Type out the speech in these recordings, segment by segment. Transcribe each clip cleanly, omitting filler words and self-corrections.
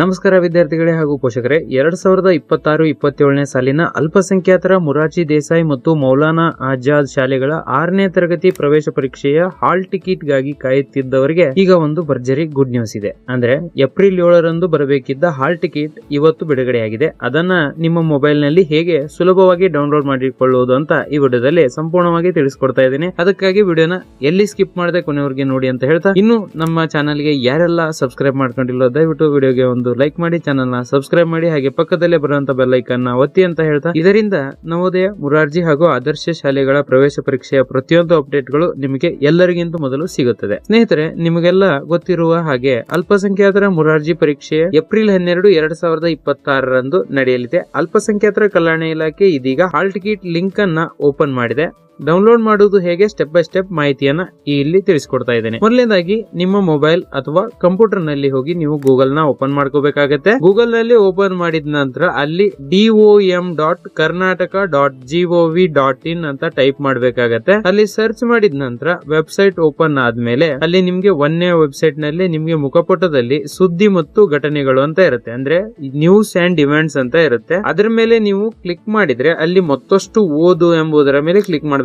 ನಮಸ್ಕಾರ ವಿದ್ಯಾರ್ಥಿಗಳೇ ಹಾಗೂ ಪೋಷಕರೇ, 2026-27ನೇ ಸಾಲಿನ ಅಲ್ಪಸಂಖ್ಯಾತರ ಮೊರಾರ್ಜಿ ದೇಸಾಯಿ ಮತ್ತು ಮೌಲಾನಾ ಆಜಾದ್ ಶಾಲೆಗಳ 6ನೇ ತರಗತಿ ಪ್ರವೇಶ ಪರೀಕ್ಷೆಯ ಹಾಲ್ ಟಿಕೆಟ್ ಗಾಗಿ ಕಾಯುತ್ತಿದ್ದವರಿಗೆ ಈಗ ಒಂದು ಭರ್ಜರಿ ಗುಡ್ ನ್ಯೂಸ್ ಇದೆ. ಅಂದ್ರೆ ಏಪ್ರಿಲ್ 7ರಂದು ಬರಬೇಕಿದ್ದ ಹಾಲ್ ಟಿಕೆಟ್ ಇವತ್ತು ಬಿಡುಗಡೆಯಾಗಿದೆ. ಅದನ್ನ ನಿಮ್ಮ ಮೊಬೈಲ್ ನಲ್ಲಿ ಹೇಗೆ ಸುಲಭವಾಗಿ ಡೌನ್ಲೋಡ್ ಮಾಡಿಕೊಳ್ಳುವುದು ಅಂತ ಈ ವಿಡಿಯೋದಲ್ಲಿ ಸಂಪೂರ್ಣವಾಗಿ ತಿಳಿಸ್ಕೊಡ್ತಾ ಇದ್ದೀನಿ. ಅದಕ್ಕಾಗಿ ವಿಡಿಯೋನ ಎಲ್ಲಿ ಸ್ಕಿಪ್ ಮಾಡದೆ ಕೊನೆವರೆಗೆ ನೋಡಿ ಅಂತ ಹೇಳ್ತಾ, ಇನ್ನು ನಮ್ಮ ಚಾನಲ್ಗೆ ಯಾರೆಲ್ಲ ಸಬ್ಸ್ಕ್ರೈಬ್ ಮಾಡ್ಕೊಂಡಿಲ್ಲ ದಯವಿಟ್ಟು ವಿಡಿಯೋಗೆ ಒಂದು ಲೈಕ್ ಮಾಡಿ, ಚಾನಲ್ ನ ಸಬ್ಸ್ಕ್ರೈಬ್ ಮಾಡಿ, ಹಾಗೆ ಪಕ್ಕದಲ್ಲೇ ಬರುವಂತ ಬೆಲ್ ಐಕಾನ್ ನ ಒತ್ತಿ ಅಂತ ಹೇಳ್ತಾ, ಇದರಿಂದ ನವೋದಯ, ಮೊರಾರ್ಜಿ ಹಾಗೂ ಆದರ್ಶ ಶಾಲೆಗಳ ಪ್ರವೇಶ ಪರೀಕ್ಷೆಯ ಪ್ರತಿಯೊಂದು ಅಪ್ಡೇಟ್ಗಳು ನಿಮಗೆ ಎಲ್ಲರಿಗಿಂತ ಮೊದಲು ಸಿಗುತ್ತದೆ. ಸ್ನೇಹಿತರೆ, ನಿಮಗೆಲ್ಲ ಗೊತ್ತಿರುವ ಹಾಗೆ ಅಲ್ಪಸಂಖ್ಯಾತರ ಮೊರಾರ್ಜಿ ಪರೀಕ್ಷೆ ಏಪ್ರಿಲ್ 12, 2026ರಂದು ನಡೆಯಲಿದೆ. ಅಲ್ಪಸಂಖ್ಯಾತರ ಕಲ್ಯಾಣ ಇಲಾಖೆ ಇದೀಗ ಹಾಲ್ ಟಿಕೆಟ್ ಲಿಂಕ್ ಅನ್ನ ಓಪನ್ ಮಾಡಿದೆ. ಡೌನ್ಲೋಡ್ ಮಾಡುವುದು ಹೇಗೆ ಸ್ಟೆಪ್ ಬೈ ಸ್ಟೆಪ್ ಮಾಹಿತಿಯನ್ನ ಇಲ್ಲಿ ತಿಳಿಸ್ಕೊಡ್ತಾ ಇದ್ದೇನೆ. ಮೊದಲನೇದಾಗಿ ನಿಮ್ಮ ಮೊಬೈಲ್ ಅಥವಾ ಕಂಪ್ಯೂಟರ್ ನಲ್ಲಿ ಹೋಗಿ ನೀವು ಗೂಗಲ್ ನ ಓಪನ್ ಮಾಡ್ಕೋಬೇಕಾಗತ್ತೆ. ಗೂಗಲ್ ನಲ್ಲಿ ಓಪನ್ ಮಾಡಿದ ನಂತರ ಅಲ್ಲಿ DOM.karnataka.gov.in ಅಂತ ಟೈಪ್ ಮಾಡ್ಬೇಕಾಗತ್ತೆ. ಅಲ್ಲಿ ಸರ್ಚ್ ಮಾಡಿದ ನಂತರ ವೆಬ್ಸೈಟ್ ಓಪನ್ ಆದ್ಮೇಲೆ ಅಲ್ಲಿ ನಿಮ್ಗೆ ಒಂದೇ ವೆಬ್ಸೈಟ್ ನಲ್ಲಿ ನಿಮ್ಗೆ ಮುಖಪುಟದಲ್ಲಿ ಸುದ್ದಿ ಮತ್ತು ಘಟನೆಗಳು ಅಂತ ಇರುತ್ತೆ, ಅಂದ್ರೆ ನ್ಯೂಸ್ ಅಂಡ್ ಇವೆಂಟ್ಸ್ ಅಂತ ಇರುತ್ತೆ. ಅದರ ಮೇಲೆ ನೀವು ಕ್ಲಿಕ್ ಮಾಡಿದ್ರೆ ಅಲ್ಲಿ ಮತ್ತಷ್ಟು ಓದು ಎಂಬುದರ ಮೇಲೆ ಕ್ಲಿಕ್ ಮಾಡಬೇಕಾಗತ್ತೆ.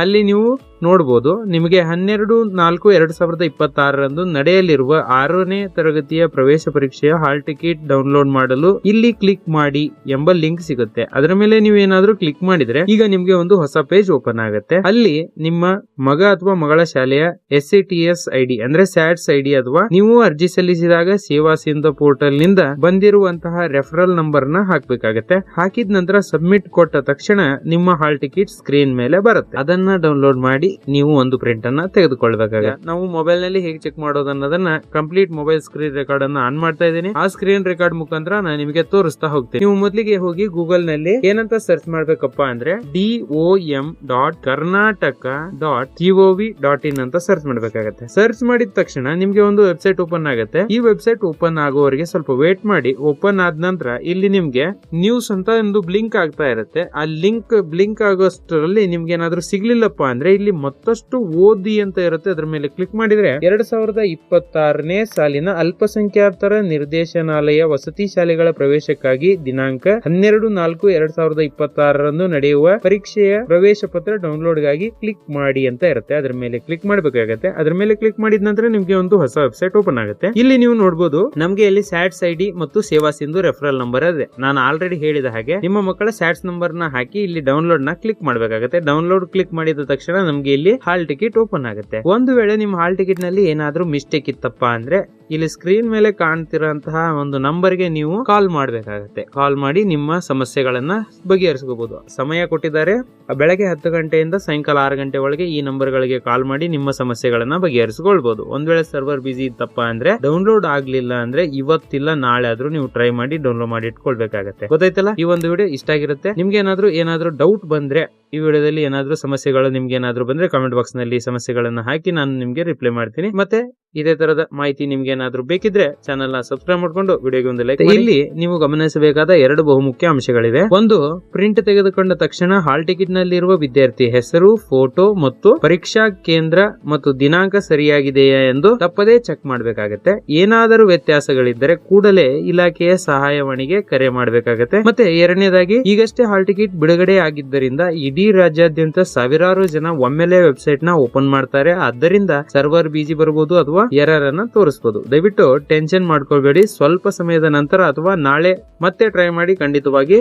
ಅಲ್ಲಿ ನೀವು ನೋಡಬಹುದು, ನಿಮಗೆ 12/4/2026ರಂದು ನಡೆಯಲಿರುವ 6ನೇ ತರಗತಿಯ ಪ್ರವೇಶ ಪರೀಕ್ಷೆಯ ಹಾಲ್ ಟಿಕೆಟ್ ಡೌನ್ಲೋಡ್ ಮಾಡಲು ಇಲ್ಲಿ ಕ್ಲಿಕ್ ಮಾಡಿ ಎಂಬ ಲಿಂಕ್ ಸಿಗುತ್ತೆ. ಅದರ ಮೇಲೆ ನೀವು ಏನಾದ್ರೂ ಕ್ಲಿಕ್ ಮಾಡಿದ್ರೆ ಈಗ ನಿಮ್ಗೆ ಒಂದು ಹೊಸ ಪೇಜ್ ಓಪನ್ ಆಗುತ್ತೆ. ಅಲ್ಲಿ ನಿಮ್ಮ ಮಗ ಅಥವಾ ಮಗಳ ಶಾಲೆಯ SATS ID ಅಂದ್ರೆ ಸ್ಯಾಟ್ಸ್ ID ಅಥವಾ ನೀವು ಅರ್ಜಿ ಸಲ್ಲಿಸಿದಾಗ ಸೇವಾ ಸಿಂಧು ಪೋರ್ಟಲ್ ನಿಂದ ಬಂದಿರುವಂತಹ ರೆಫರಲ್ ನಂಬರ್ ನ ಹಾಕ್ಬೇಕಾಗತ್ತೆ. ಹಾಕಿದ ನಂತರ ಸಬ್ಮಿಟ್ ಕೊಟ್ಟ ತಕ್ಷಣ ನಿಮ್ಮ ಹಾಲ್ ಟಿಕೆಟ್ ಸ್ಕ್ರೀನ್ ಮೇಲೆ ಬರುತ್ತೆ. ಅದನ್ನ ಡೌನ್ಲೋಡ್ ಮಾಡಿ ನೀವು ಒಂದು ಪ್ರಿಂಟ್ ಅನ್ನ ತೆಗೆದುಕೊಳ್ಬೇಕಾಗುತ್ತೆ. ನಾವು ಮೊಬೈಲ್ ನಲ್ಲಿ ಹೇಗೆ ಚೆಕ್ ಮಾಡೋದು ಅನ್ನೋದನ್ನ ಕಂಪ್ಲೀಟ್ ಮೊಬೈಲ್ ಸ್ಕ್ರೀನ್ ರೆಕಾರ್ಡ್ ಅನ್ನ ಆನ್ ಮಾಡ್ತಾ ಇದ್ದೀನಿ. ಆ ಸ್ಕ್ರೀನ್ ರೆಕಾರ್ಡ್ ಮುಖಾಂತರ ನಾನು ನಿಮಗೆ ತೋರಿಸ್ತಾ ಹೋಗ್ತೀನಿ. ನೀವು ಮೊದಲಿಗೆ ಹೋಗಿ ಗೂಗಲ್ ನಲ್ಲಿ ಏನಂತ ಸರ್ಚ್ ಮಾಡ್ಬೇಕಪ್ಪ ಅಂದ್ರೆ DOM.karnataka.gov.in ಅಂತ ಸರ್ಚ್ ಮಾಡ್ಬೇಕಾಗತ್ತೆ. ಸರ್ಚ್ ಮಾಡಿದ ತಕ್ಷಣ ನಿಮ್ಗೆ ಒಂದು ವೆಬ್ಸೈಟ್ ಓಪನ್ ಆಗುತ್ತೆ. ಈ ವೆಬ್ಸೈಟ್ ಓಪನ್ ಆಗೋವರೆಗೆ ಸ್ವಲ್ಪ ವೇಟ್ ಮಾಡಿ. ಓಪನ್ ಆದ ನಂತರ ಇಲ್ಲಿ ನಿಮ್ಗೆ ನ್ಯೂಸ್ ಅಂತ ಒಂದು ಬ್ಲಿಂಕ್ ಆಗ್ತಾ ಇರುತ್ತೆ. ಆ ಲಿಂಕ್ ಬ್ಲಿಂಕ್ ಆಗೋಷ್ಟರಲ್ಲಿ ನಿಮ್ಗೆ ಏನಾದ್ರೂ ಸಿಗ್ಲಿಲ್ಲಪ್ಪ ಅಂದ್ರೆ ಇಲ್ಲಿ ಮತ್ತಷ್ಟು ಓದಿ ಅಂತ ಇರುತ್ತೆ. ಅದ್ರ ಮೇಲೆ ಕ್ಲಿಕ್ ಮಾಡಿದ್ರೆ 2026ನೇ ಸಾಲಿನ ಅಲ್ಪಸಂಖ್ಯಾತರ ನಿರ್ದೇಶನಾಲಯ ವಸತಿ ಶಾಲೆಗಳ ಪ್ರವೇಶಕ್ಕಾಗಿ ದಿನಾಂಕ 12/4/2026ರಂದು ನಡೆಯುವ ಪರೀಕ್ಷೆಯ ಪ್ರವೇಶ ಪತ್ರ ಡೌನ್ಲೋಡ್ ಗಾಗಿ ಕ್ಲಿಕ್ ಮಾಡಿ ಅಂತ ಇರುತ್ತೆ. ಅದ್ರ ಮೇಲೆ ಕ್ಲಿಕ್ ಮಾಡಬೇಕಾಗತ್ತೆ. ಅದ್ರ ಮೇಲೆ ಕ್ಲಿಕ್ ಮಾಡಿದ ನಂತರ ನಿಮ್ಗೆ ಒಂದು ಹೊಸ ವೆಬ್ಸೈಟ್ ಓಪನ್ ಆಗುತ್ತೆ. ಇಲ್ಲಿ ನೀವು ನೋಡಬಹುದು, ನಮ್ಗೆ ಇಲ್ಲಿ ಸ್ಯಾಟ್ಸ್ ID ಮತ್ತು ಸೇವಾ ಸಿಂಧು ರೆಫರಲ್ ನಂಬರ್ ಇದೆ. ನಾನು ಆಲ್ರೆಡಿ ಹೇಳಿದ ಹಾಗೆ ನಿಮ್ಮ ಮಕ್ಕಳ ಸ್ಯಾಟ್ಸ್ ನಂಬರ್ ನ ಹಾಕಿ ಇಲ್ಲಿ ಡೌನ್ಲೋಡ್ ನ ಕ್ಲಿಕ್ ಮಾಡಬೇಕಾಗುತ್ತೆ. ಡೌನ್ಲೋಡ್ ಕ್ಲಿಕ್ ಮಾಡಿದ ತಕ್ಷಣ ನಮ್ಗೆ ಇಲ್ಲಿ ಹಾಲ್ ಟಿಕೆಟ್ ಓಪನ್ ಆಗುತ್ತೆ. ಒಂದು ವೇಳೆ ನಿಮ್ಮ ಹಾಲ್ ಟಿಕೆಟ್ ನಲ್ಲಿ ಏನಾದ್ರೂ ಮಿಸ್ಟೇಕ್ ಇತ್ತಪ್ಪ ಅಂದ್ರೆ ಇಲ್ಲಿ ಸ್ಕ್ರೀನ್ ಮೇಲೆ ಕಾಣ್ತಿರೋಂತಹ ಒಂದು ನಂಬರ್ ಗೆ ನೀವು ಕಾಲ್ ಮಾಡಬೇಕಾಗುತ್ತೆ. ಕಾಲ್ ಮಾಡಿ ನಿಮ್ಮ ಸಮಸ್ಯೆಗಳನ್ನ ಬಗೆಹರಿಸಬಹುದು. ಸಮಯ ಕೊಟ್ಟಿದ್ದಾರೆ, ಬೆಳಗ್ಗೆ 10 ಗಂಟೆಯಿಂದ ಸಾಯಂಕಾಲ 6 ಗಂಟೆ ಒಳಗೆ ಈ ನಂಬರ್ ಗಳಿಗೆ ಕಾಲ್ ಮಾಡಿ ನಿಮ್ಮ ಸಮಸ್ಯೆಗಳನ್ನ ಬಗೆಹರಿಸಿಕೊಳ್ಬಹುದು. ಒಂದ್ ವೇಳೆ ಸರ್ವರ್ ಬಿಸಿ ಇತ್ತಪ್ಪ ಅಂದ್ರೆ ಡೌನ್ಲೋಡ್ ಆಗ್ಲಿಲ್ಲ ಅಂದ್ರೆ ಇವತ್ತಿಲ್ಲ ನಾಳೆ ಆದ್ರೂ ನೀವು ಟ್ರೈ ಮಾಡಿ ಡೌನ್ಲೋಡ್ ಮಾಡಿ ಇಟ್ಕೊಳ್ಬೇಕಾಗತ್ತೆ. ಗೊತ್ತಾಯ್ತಲ್ಲ? ಈ ಒಂದು ವಿಡಿಯೋ ಇಷ್ಟ ಆಗಿರುತ್ತೆ. ನಿಮ್ಗೆ ಏನಾದ್ರೂ ಡೌಟ್ ಬಂದ್ರೆ, ಈ ವಿಡಿಯೋದಲ್ಲಿ ಏನಾದ್ರೂ ಸಮಸ್ಯೆಗಳು ನಿಮ್ಗೆ ಏನಾದ್ರೂ ಬಂದ್ರೆ ಕಮೆಂಟ್ ಬಾಕ್ಸ್ ನಲ್ಲಿ ಸಮಸ್ಯೆಗಳನ್ನ ಹಾಕಿ ನಾನು ನಿಮ್ಗೆ ರಿಪ್ಲೈ ಮಾಡ್ತೀನಿ. ಮತ್ತೆ ಇದೇ ತರದ ಮಾಹಿತಿ ನಿಮ್ಗೆ ಏನಾದ್ರೂ ಬೇಕಿದ್ರೆ ಚಾನಲ್ ನ ಸಬ್ಸ್ಕ್ರೈಬ್ ಮಾಡ್ಕೊಂಡು ವಿಡಿಯೋಗೆ ಒಂದು ಲೈಕ್. ಇಲ್ಲಿ ನೀವು ಗಮನಿಸಬೇಕಾದ 2 ಬಹುಮುಖ್ಯ ಅಂಶಗಳಿವೆ. ಒಂದು, ಪ್ರಿಂಟ್ ತೆಗೆದುಕೊಂಡ ತಕ್ಷಣ ಹಾಲ್ ಟಿಕೆಟ್ ನಲ್ಲಿರುವ ವಿದ್ಯಾರ್ಥಿ ಹೆಸರು, ಫೋಟೋ ಮತ್ತು ಪರೀಕ್ಷಾ ಕೇಂದ್ರ ಮತ್ತು ದಿನಾಂಕ ಸರಿಯಾಗಿದೆಯಾ ಎಂದು ತಪ್ಪದೇ ಚೆಕ್ ಮಾಡಬೇಕಾಗತ್ತೆ. ಏನಾದರೂ ವ್ಯತ್ಯಾಸಗಳಿದ್ದರೆ ಕೂಡಲೇ ಇಲಾಖೆಯ ಸಹಾಯವಾಣಿಗೆ ಕರೆ ಮಾಡಬೇಕಾಗತ್ತೆ. ಮತ್ತೆ ಎರಡನೇದಾಗಿ, ಈಗಷ್ಟೇ ಹಾಲ್ ಟಿಕೆಟ್ ಬಿಡುಗಡೆ ಆಗಿದ್ದರಿಂದ ಇಡೀ ರಾಜ್ಯಾದ್ಯಂತ ಸಾವಿರಾರು ಜನ ಒಮ್ಮೆಲೆ ವೆಬ್ಸೈಟ್ ನ ಓಪನ್ ಮಾಡ್ತಾರೆ. ಆದ್ದರಿಂದ ಸರ್ವರ್ ಬಿಜಿ ಬರಬಹುದು ಅಥವಾ ಎರರ್ ಅನ್ನ ತೋರಿಸಬಹುದು. ದಯವಿಟ್ಟು ಟೆನ್ಷನ್ ಮಾಡ್ಕೊಳ್ಬೇಡಿ. ಸ್ವಲ್ಪ ಸಮಯದ ನಂತರ ಅಥವಾ ನಾಳೆ ಮತ್ತೆ ಟ್ರೈ ಮಾಡಿ, ಖಂಡಿತವಾಗಿ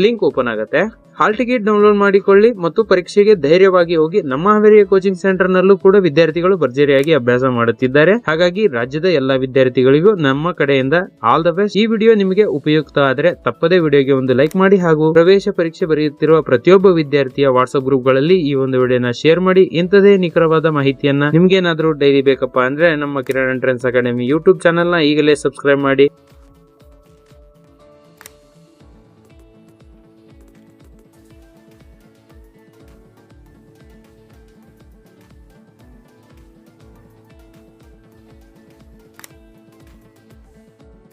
ಲಿಂಕ್ ಓಪನ್ ಆಗುತ್ತೆ. ಹಾಲ್ ಟಿಕೆಟ್ ಡೌನ್ಲೋಡ್ ಮಾಡಿಕೊಳ್ಳಿ ಮತ್ತು ಪರೀಕ್ಷೆಗೆ ಧೈರ್ಯವಾಗಿ ಹೋಗಿ. ನಮ್ಮ ಹಾವೇರಿಯ ಕೋಚಿಂಗ್ ಸೆಂಟರ್ ನಲ್ಲೂ ಕೂಡ ವಿದ್ಯಾರ್ಥಿಗಳು ಭರ್ಜರಿಯಾಗಿ ಅಭ್ಯಾಸ ಮಾಡುತ್ತಿದ್ದಾರೆ. ಹಾಗಾಗಿ ರಾಜ್ಯದ ಎಲ್ಲಾ ವಿದ್ಯಾರ್ಥಿಗಳಿಗೂ ನಮ್ಮ ಕಡೆಯಿಂದ ಆಲ್ ದ ಬೆಸ್ಟ್. ಈ ವಿಡಿಯೋ ನಿಮಗೆ ಉಪಯುಕ್ತ ಆದರೆ ತಪ್ಪದೇ ವಿಡಿಯೋಗೆ ಒಂದು ಲೈಕ್ ಮಾಡಿ ಹಾಗೂ ಪ್ರವೇಶ ಪರೀಕ್ಷೆ ಬರೆಯುತ್ತಿರುವ ಪ್ರತಿಯೊಬ್ಬ ವಿದ್ಯಾರ್ಥಿಯ ವಾಟ್ಸ್ಆಪ್ ಗ್ರೂಪ್ ಗಳಲ್ಲಿ ಈ ಒಂದು ವಿಡಿಯೋನ ಶೇರ್ ಮಾಡಿ. ಇಂಥದೇ ನಿಖರವಾದ ಮಾಹಿತಿಯನ್ನ ನಿಮ್ಗೇನಾದ್ರೂ ಡೈಲಿ ಬೇಕಪ್ಪ ಅಂದ್ರೆ ನಮ್ಮ Kiran entrance academy YouTube channel ನ ಈಗಲೇ ಸಬ್ಸ್ಕ್ರೈಬ್ ಮಾಡಿ.